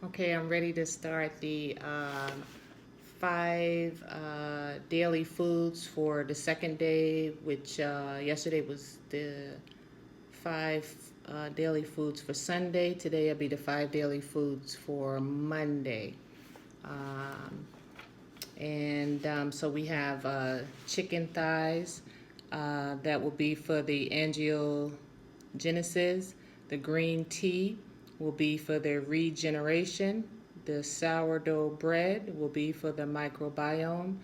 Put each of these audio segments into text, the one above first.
Okay, I'm ready to start the five daily foods for the second day, which yesterday was the five daily foods for Sunday. Today will be the five daily foods for Monday. Um, so we have chicken thighs. That will be for the angiogenesis. The green tea will be for the regeneration. The sourdough bread will be for the microbiome.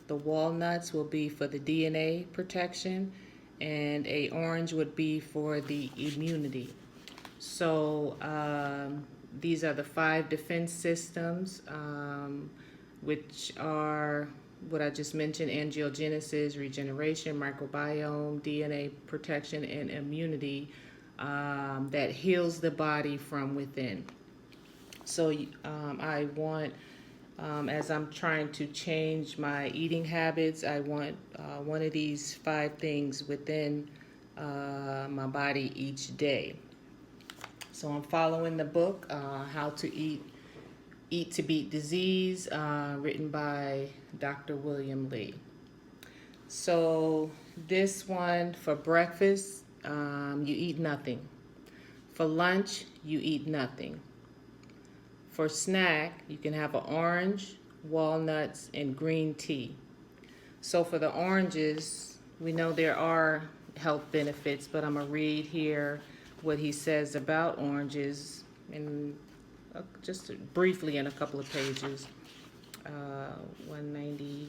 The walnuts will be for the DNA protection. And a orange would be for the immunity. So these are the five defense systems, which are what I just mentioned: angiogenesis, regeneration, microbiome, DNA protection, and immunity, that heals the body from within. So I want, as I'm trying to change my eating habits, I want one of these five things within my body each day. So I'm following the book, How to Eat to Beat Disease, written by Dr. William Lee. So this one, for breakfast, you eat nothing. For lunch, you eat nothing. For snack, you can have an orange, walnuts, and green tea. So for the oranges, we know there are health benefits, but I'm going to read here what he says about oranges in just briefly in a couple of pages. 190.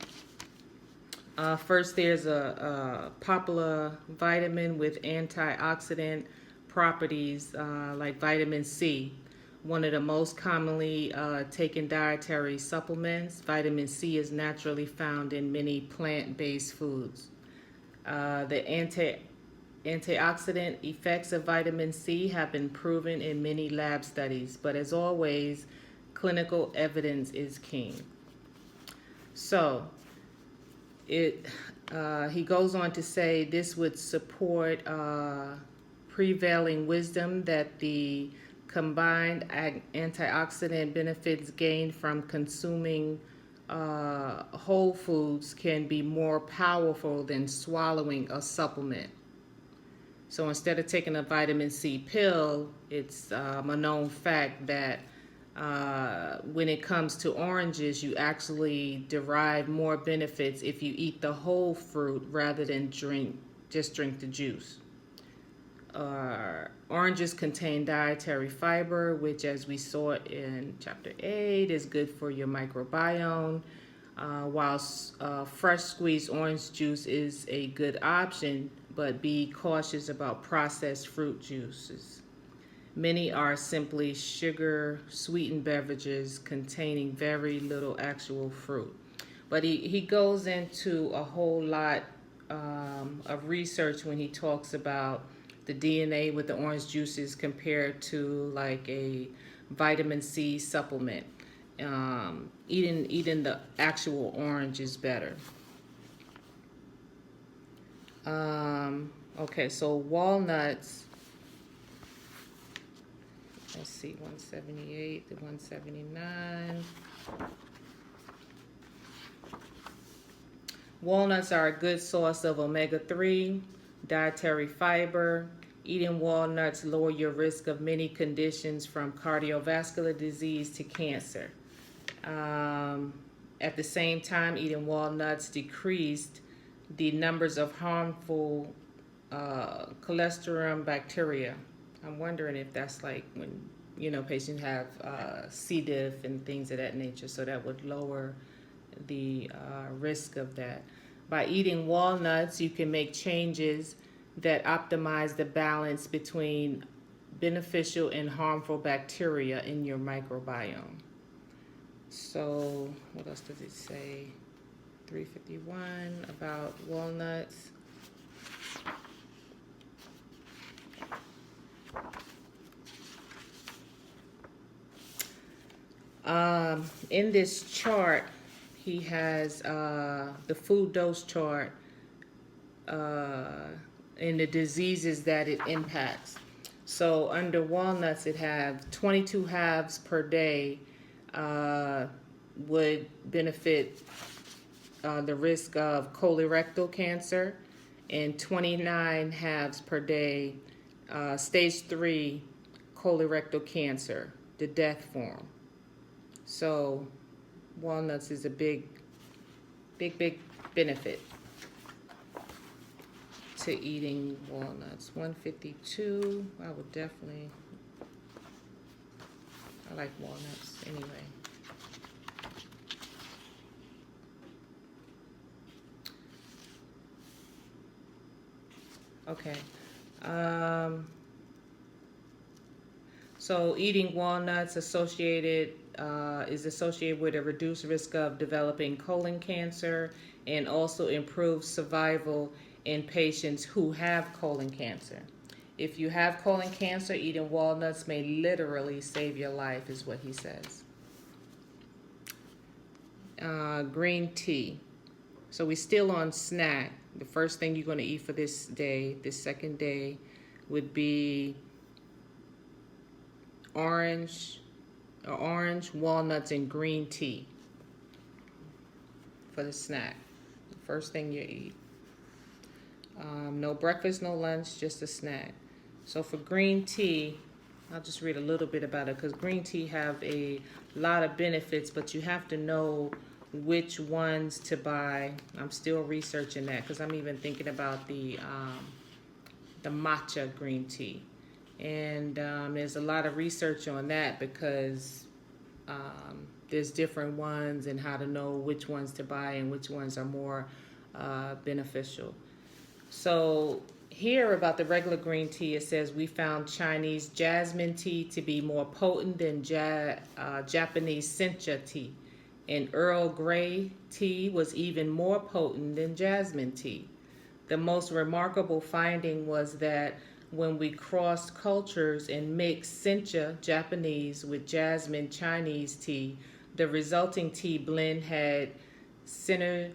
First, there's a popular vitamin with antioxidant properties like vitamin C. One of the most commonly taken dietary supplements. Vitamin C is naturally found in many plant-based foods. The antioxidant effects of vitamin C have been proven in many lab studies, but as always, clinical evidence is king. So, he goes on to say this would support prevailing wisdom that the combined antioxidant benefits gained from consuming whole foods can be more powerful than swallowing a supplement. So instead of taking a vitamin C pill, it's a known fact that when it comes to oranges, you actually derive more benefits if you eat the whole fruit rather than just drink the juice. Oranges contain dietary fiber, which, as we saw in chapter 8, is good for your microbiome. Whilst fresh squeezed orange juice is a good option, but be cautious about processed fruit juices. Many are simply sugar sweetened beverages containing very little actual fruit. But he goes into a whole lot of research when he talks about the DNA with the orange juices compared to like a vitamin C supplement. Eating the actual orange is better. Okay, so walnuts. Let's see, 178 to 179. Walnuts are a good source of omega-3, dietary fiber. Eating walnuts lower your risk of many conditions from cardiovascular disease to cancer. At the same time, eating walnuts decreased the numbers of harmful cholesterol bacteria. I'm wondering if that's like when, patients have C. diff and things of that nature, so that would lower the risk of that. By eating walnuts, you can make changes that optimize the balance between beneficial and harmful bacteria in your microbiome. So, what else does it say? 351 about walnuts. In this chart, he has the food dose chart and the diseases that it impacts. So under walnuts, it have 22 halves per day would benefit the risk of colorectal cancer, and 29 halves per day stage 3 colorectal cancer, the death form. So walnuts is a big benefit to eating walnuts. 152, I would definitely, I like walnuts anyway. Okay. So eating walnuts is associated with a reduced risk of developing colon cancer and also improves survival in patients who have colon cancer. If you have colon cancer, eating walnuts may literally save your life, is what he says. Green tea. So we're still on snack. The first thing you're going to eat for this day, this second day, would be orange, walnuts, and green tea for the snack. The first thing you eat. No breakfast, no lunch, just a snack. So for green tea, I'll just read a little bit about it because green tea have a lot of benefits, but you have to know which ones to buy. I'm still researching that because I'm even thinking about the matcha green tea. And there's a lot of research on that because there's different ones and how to know which ones to buy and which ones are more beneficial. So here about the regular green tea, it says we found Chinese jasmine tea to be more potent than Japanese sencha tea. And Earl Grey tea was even more potent than jasmine tea. The most remarkable finding was that when we crossed cultures and mixed sencha Japanese with jasmine Chinese tea, the resulting tea blend had synergenic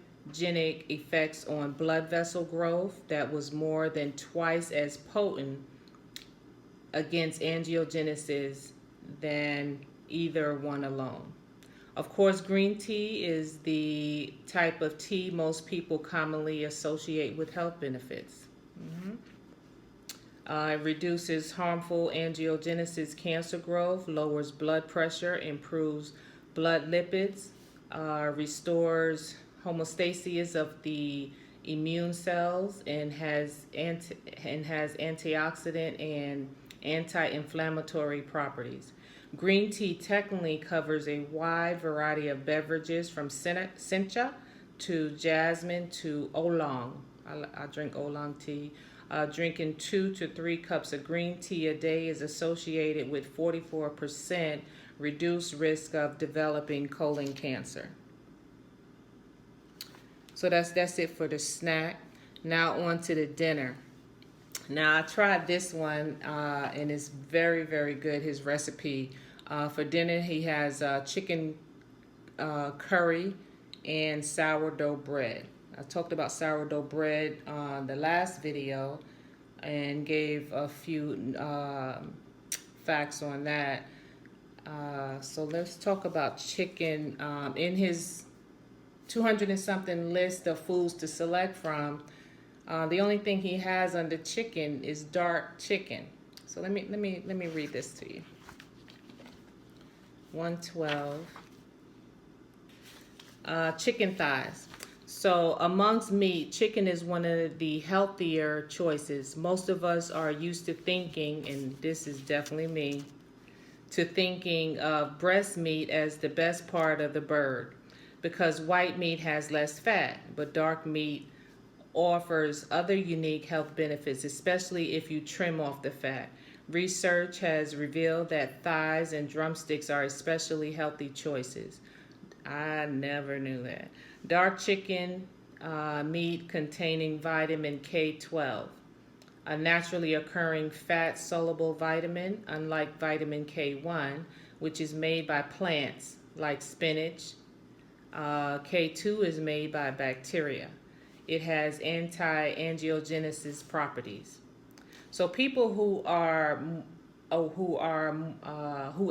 effects on blood vessel growth that was more than twice as potent against angiogenesis than either one alone. Of course, green tea is the type of tea most people commonly associate with health benefits. It reduces harmful angiogenesis cancer growth, lowers blood pressure, improves blood lipids, restores homeostasis of the immune cells, and has antioxidant and anti-inflammatory properties. Green tea technically covers a wide variety of beverages from sencha to jasmine to oolong. I drink oolong tea. Drinking 2 to 3 cups of green tea a day is associated with 44% reduced risk of developing colon cancer. So that's it for the snack. Now on to the dinner. Now I tried this one and it's very, very good, his recipe. For dinner he has chicken curry and sourdough bread. I talked about sourdough bread on the last video and gave a few facts on that. So let's talk about chicken. In his 200 and something list of foods to select from, the only thing he has under chicken is dark chicken. So let me read this to you. 112. Chicken thighs. So amongst meat, chicken is one of the healthier choices. Most of us are used to thinking, and this is definitely me, to thinking of breast meat as the best part of the bird because white meat has less fat, but dark meat offers other unique health benefits, especially if you trim off the fat. Research has revealed that thighs and drumsticks are especially healthy choices. I never knew that. Dark chicken meat containing vitamin K12, a naturally occurring fat-soluble vitamin, unlike vitamin K1, which is made by plants like spinach. K2 is made by bacteria. It has anti-angiogenesis properties. So people who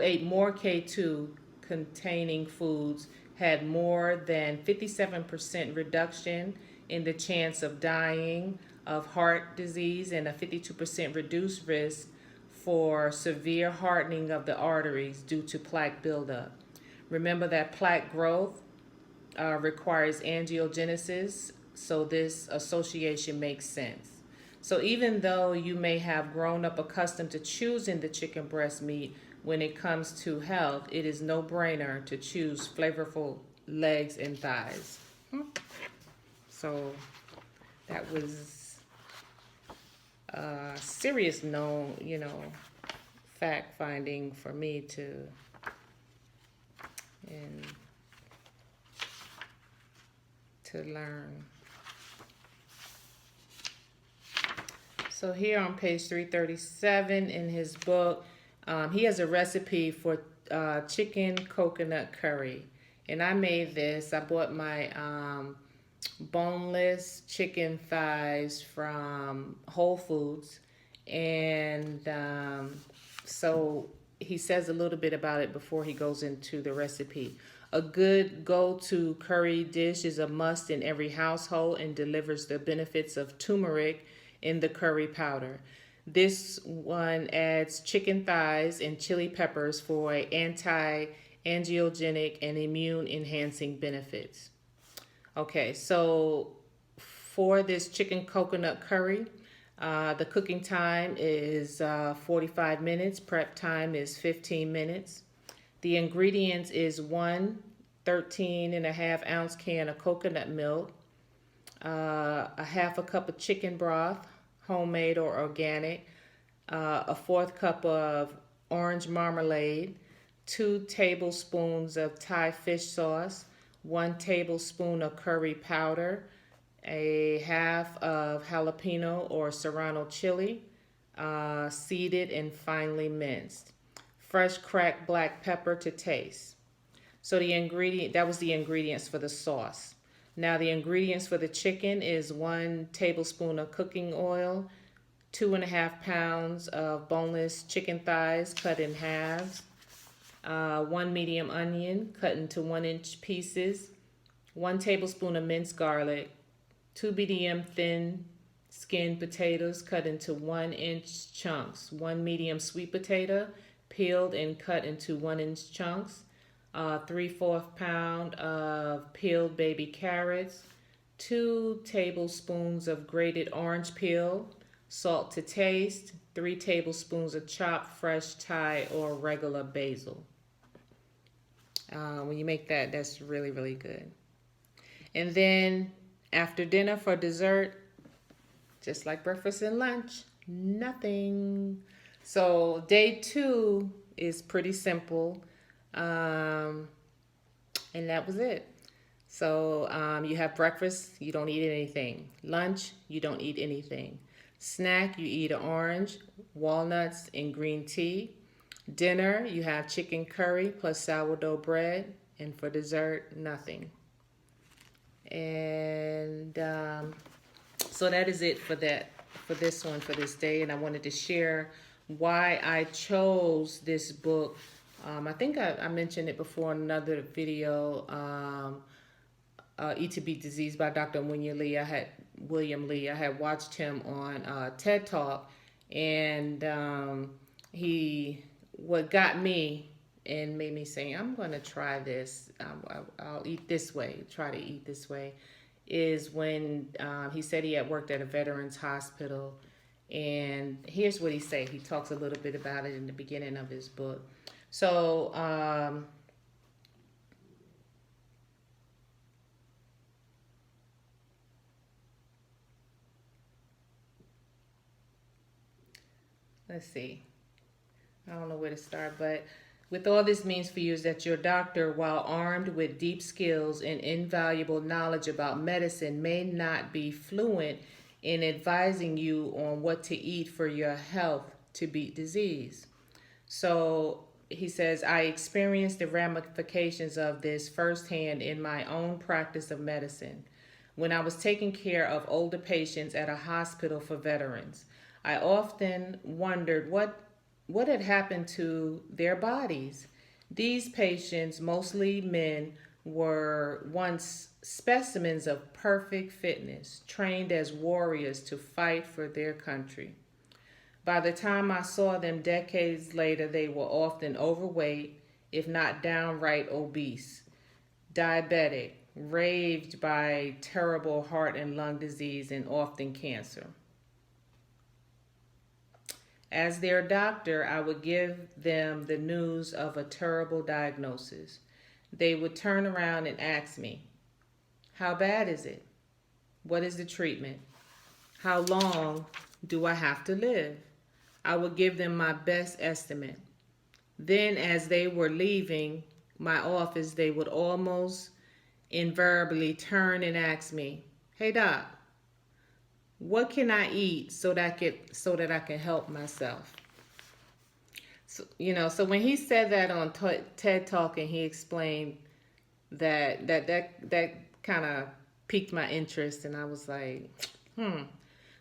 ate more K2 containing foods had more than 57% reduction in the chance of dying of heart disease and a 52% reduced risk for severe hardening of the arteries due to plaque buildup. Remember that plaque growth requires angiogenesis, so this association makes sense. So even though you may have grown up accustomed to choosing the chicken breast meat, when it comes to health, it is no brainer to choose flavorful legs and thighs. So that was a serious fact finding for me and to learn. So here on page 337 in his book, he has a recipe for chicken coconut curry. And I made this. I bought my boneless chicken thighs from Whole Foods. And so he says a little bit about it before he goes into the recipe. A good go-to curry dish is a must in every household and delivers the benefits of turmeric in the curry powder. This one adds chicken thighs and chili peppers for anti-angiogenic and immune-enhancing benefits. Okay, so for this chicken coconut curry, the cooking time is 45 minutes. Prep time is 15 minutes. The ingredients is 13.5 ounce can of coconut milk, a half a cup of chicken broth, homemade or organic, a 1/4 cup of orange marmalade, 2 tablespoons of Thai fish sauce, 1 tablespoon of curry powder, a half of jalapeno or serrano chili, seeded and finely minced, fresh cracked black pepper to taste. So that was the ingredients for the sauce. Now the ingredients for the chicken is 1 tablespoon of cooking oil, 2.5 pounds of boneless chicken thighs cut in halves, 1 medium onion cut into 1-inch pieces, 1 tablespoon of minced garlic, 2 medium thin skinned potatoes cut into 1-inch chunks, 1 medium sweet potato peeled and cut into 1-inch chunks, 3/4 pound of peeled baby carrots, 2 tablespoons of grated orange peel, salt to taste, 3 tablespoons of chopped fresh Thai or regular basil. When you make that, that's really, really good. And then after dinner for dessert, just like breakfast and lunch, nothing. So day 2 is pretty simple. And that was it. So you have breakfast, you don't eat anything. Lunch, you don't eat anything. Snack, you eat an orange, walnuts, and green tea. Dinner, you have chicken curry plus sourdough bread. And for dessert, nothing. And so that is it for this day. And I wanted to share why I chose this book. I think I mentioned it before in another video, Eat to Beat Disease by Dr. William Lee. I had watched him on TED Talk, and what got me and made me say, I'm going to try this. I'll eat this way, try to eat this way, is when he said he had worked at a veterans hospital. And here's what he said. He talks a little bit about it in the beginning of his book. So, let's see. I don't know where to start, but with all this means for you is that your doctor, while armed with deep skills and invaluable knowledge about medicine, may not be fluent in advising you on what to eat for your health to beat disease. So he says, I experienced the ramifications of this firsthand in my own practice of medicine. When I was taking care of older patients at a hospital for veterans, I often wondered what had happened to their bodies. These patients, mostly men, were once specimens of perfect fitness, trained as warriors to fight for their country. By the time I saw them decades later, they were often overweight, if not downright obese, diabetic, ravaged by terrible heart and lung disease, and often cancer. As their doctor, I would give them the news of a terrible diagnosis. They would turn around and ask me, "How bad is it? What is the treatment? How long do I have to live?" I would give them my best estimate. Then, as they were leaving my office, they would almost invariably turn and ask me, "Hey, Doc, what can I eat so that I can help myself?" So when he said that on TED Talk, and he explained that kind of piqued my interest, and I was like,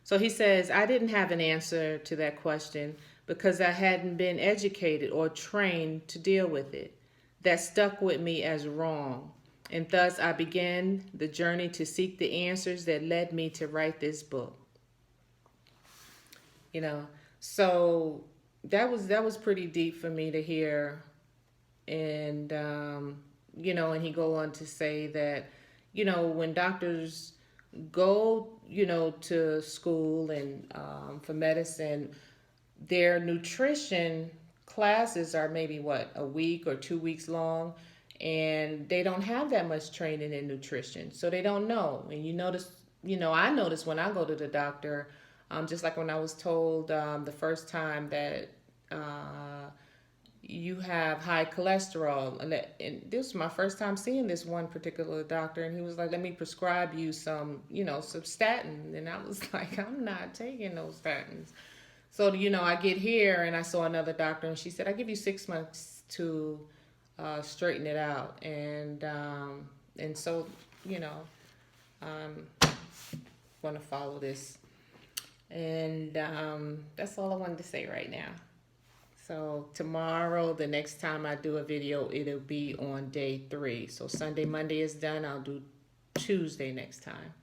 So he says, I didn't have an answer to that question because I hadn't been educated or trained to deal with it. That stuck with me as wrong. And thus I began the journey to seek the answers that led me to write this book. You know, so that was pretty deep for me to hear. And and he go on to say that, when doctors go, to school and for medicine, their nutrition classes are maybe a week or 2 weeks long, and they don't have that much training in nutrition, so they don't know. And I notice when I go to the doctor, just like when I was told the first time that you have high cholesterol, and this was my first time seeing this one particular doctor, and he was like, "Let me prescribe you some statin," and I was like, "I'm not taking those statins." So I get here and I saw another doctor, and she said, "I give you 6 months to straighten it out," and so I'm going to follow this, and that's all I wanted to say right now. So tomorrow, the next time I do a video, it'll be on day 3. So Sunday, Monday is done. I'll do Tuesday next time.